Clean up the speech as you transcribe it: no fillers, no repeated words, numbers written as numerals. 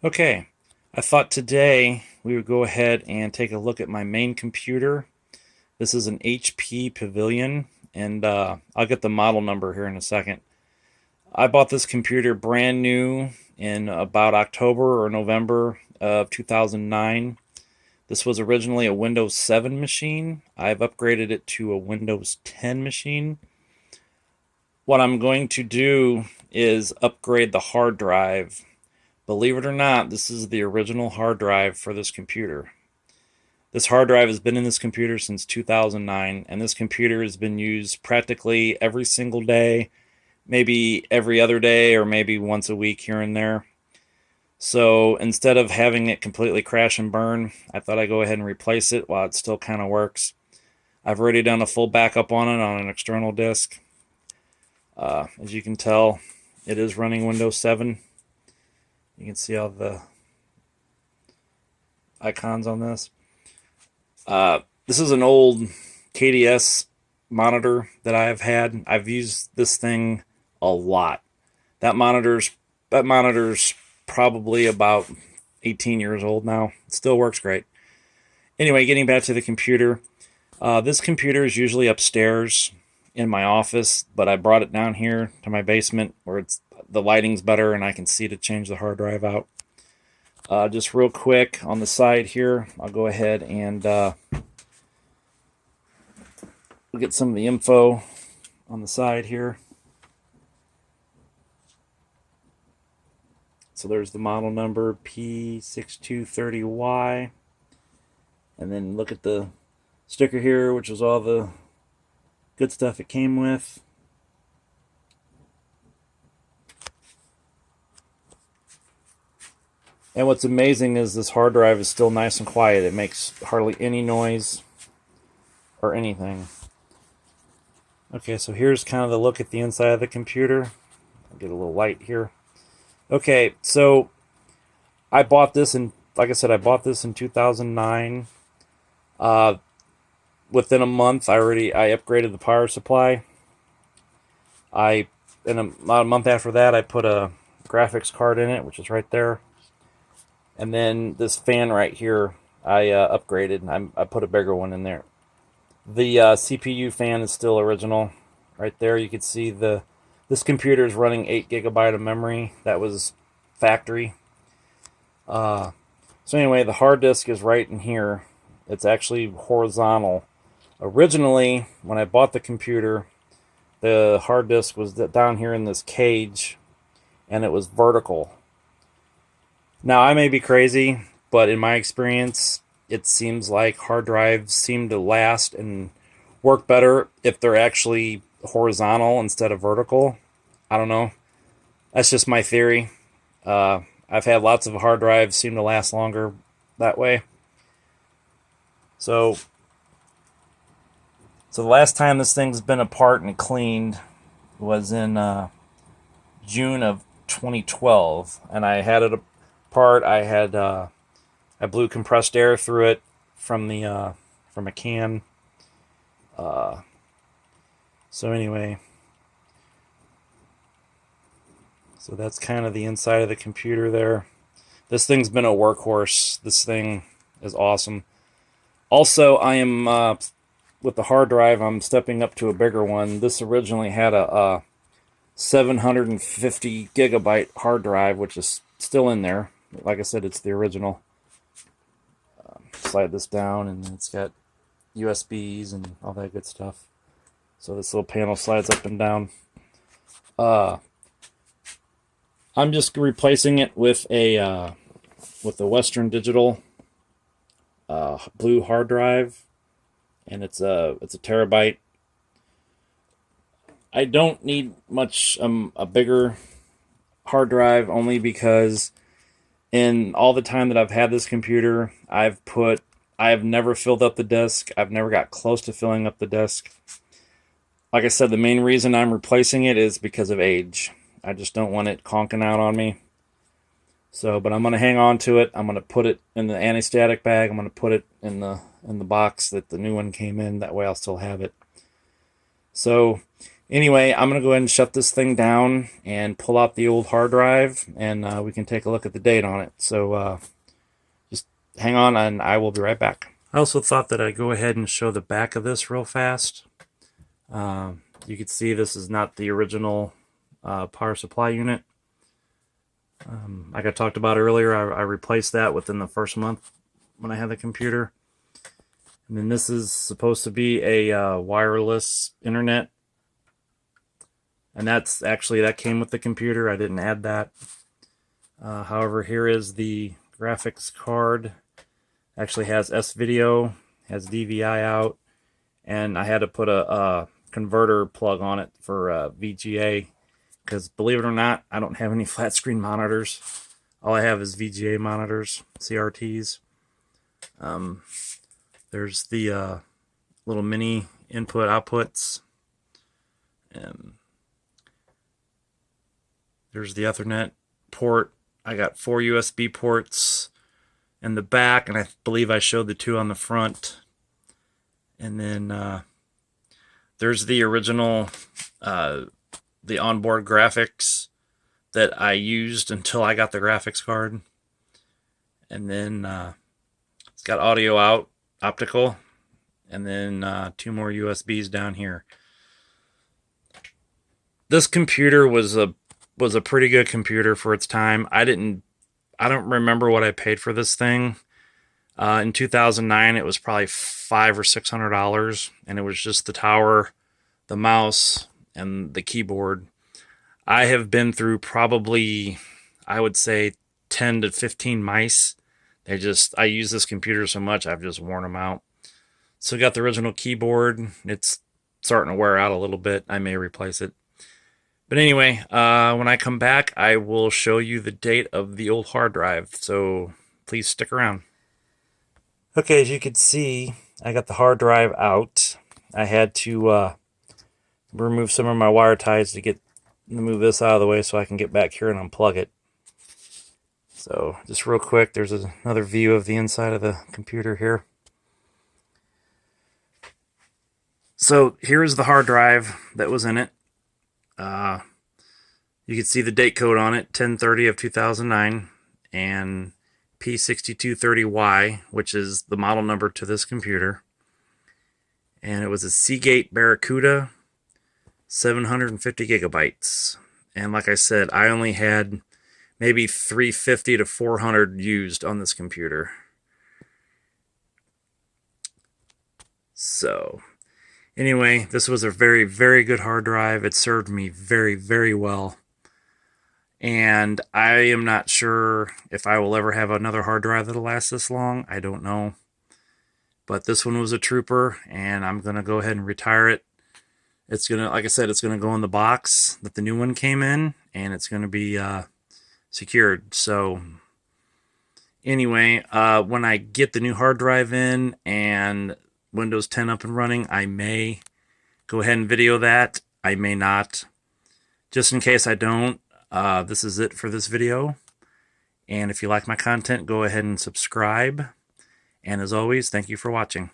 Okay, I thought today we would go ahead and take a look at my main computer. This is an HP Pavilion, and I'll get the model number here in a second. I bought this computer brand new in about October or November of 2009. This was originally a Windows 7 machine. I've upgraded it to a Windows 10 machine. What I'm going to do is upgrade the hard drive. Believe it or not, this is the original hard drive for this computer. This hard drive has been in this computer since 2009, and this computer has been used practically every single day, maybe every other day, or maybe once a week here and there. So instead of having it completely crash and burn, I thought I'd go ahead and replace it while it still kind of works. I've already done a full backup on it on an external disk. As you can tell, it is running Windows 7. You can see all the icons on this. This is an old KDS monitor that I've had. I've used this thing a lot. That monitor's probably about 18 years old now. It still works great. Anyway, getting back to the computer. This computer is usually upstairs in my office, but I brought it down here to my basement where the lighting's better and I can see to change the hard drive out. Just real quick on the side here, I'll go ahead and we'll get some of the info on the side here. So there's the model number P6230y. And then look at the sticker here, which was all the good stuff it came with. And what's amazing is this hard drive is still nice and quiet. It makes hardly any noise or anything. Okay, so here's kind of the look at the inside of the computer. I'll get a little light here. Okay, so I bought this in, like I said, I bought this in 2009. Within a month, I upgraded the power supply. About a month after that, I put a graphics card in it, which is right there. And then this fan right here, I upgraded. I put a bigger one in there. The CPU fan is still original. Right there, you can see this computer is running 8 GB of memory. That was factory. So anyway, the hard disk is right in here. It's actually horizontal. Originally, when I bought the computer, the hard disk was down here in this cage, and it was vertical. Now, I may be crazy, but in my experience, it seems like hard drives seem to last and work better if they're actually horizontal instead of vertical. I don't know. That's just my theory. I've had lots of hard drives seem to last longer that way. So the last time this thing's been apart and cleaned was in June of 2012, and I had it apart. I blew compressed air through it from a can. So anyway, so that's kind of the inside of the computer there. This thing's been a workhorse. This thing is awesome. Also, I am with the hard drive, I'm stepping up to a bigger one. This originally had a 750 gigabyte hard drive, which is still in there. Like I said, it's the original. Slide this down, and it's got USBs and all that good stuff. So this little panel slides up and down. I'm just replacing it with a Western Digital blue hard drive, and it's a terabyte. I don't need much a bigger hard drive, only because in all the time that I've had this computer, I have never filled up the disk. I've never got close to filling up the disk. Like I said, the main reason I'm replacing it is because of age. I just don't want it conking out on me. So, but I'm going to hang on to it. I'm going to put it in the anti-static bag. I'm going to put it in the box that the new one came in. That way I'll still have it. So Anyway, I'm going to go ahead and shut this thing down and pull out the old hard drive, and we can take a look at the date on it. So just hang on, and I will be right back. I also thought that I'd go ahead and show the back of this real fast. You can see this is not the original power supply unit. Like I talked about earlier, I replaced that within the first month when I had the computer. And then this is supposed to be a wireless internet. And that's actually, that came with the computer. I didn't add that. However, here is the graphics card. Actually has S-Video, has DVI out, and I had to put a converter plug on it for VGA, because believe it or not, I don't have any flat screen monitors. All I have is VGA monitors, CRTs. There's the little mini input outputs, and there's the Ethernet port. I got 4 USB ports in the back, and I believe I showed the 2 on the front. And then there's the original, the onboard graphics that I used until I got the graphics card. And then it's got audio out, optical, and then 2 more USBs down here. This computer was a pretty good computer for its time. I don't remember what I paid for this thing. In 2009, it was probably $500 or $600, and it was just the tower, the mouse, and the keyboard. I have been through probably, I would say, 10 to 15 mice. I use this computer so much, I've just worn them out. So got the original keyboard. It's starting to wear out a little bit. I may replace it. But anyway, when I come back, I will show you the date of the old hard drive. So please stick around. Okay, as you can see, I got the hard drive out. I had to remove some of my wire ties to move this out of the way so I can get back here and unplug it. So just real quick, there's another view of the inside of the computer here. So here's the hard drive that was in it. You can see the date code on it, 10/30 of 2009, and P6230y, which is the model number to this computer. And it was a Seagate Barracuda, 750 gigabytes. And like I said, I only had maybe 350 to 400 used on this computer. So anyway, this was a very, very good hard drive. It served me very, very well. And I am not sure if I will ever have another hard drive that'll last this long. I don't know. But this one was a trooper, and I'm going to go ahead and retire it. It's going to, like I said, it's going to go in the box that the new one came in, and it's going to be secured. So anyway, when I get the new hard drive in and Windows 10 up and running, I may go ahead and video that. I may not. Just in case I don't, this is it for this video. And if you like my content, go ahead and subscribe. And as always, thank you for watching.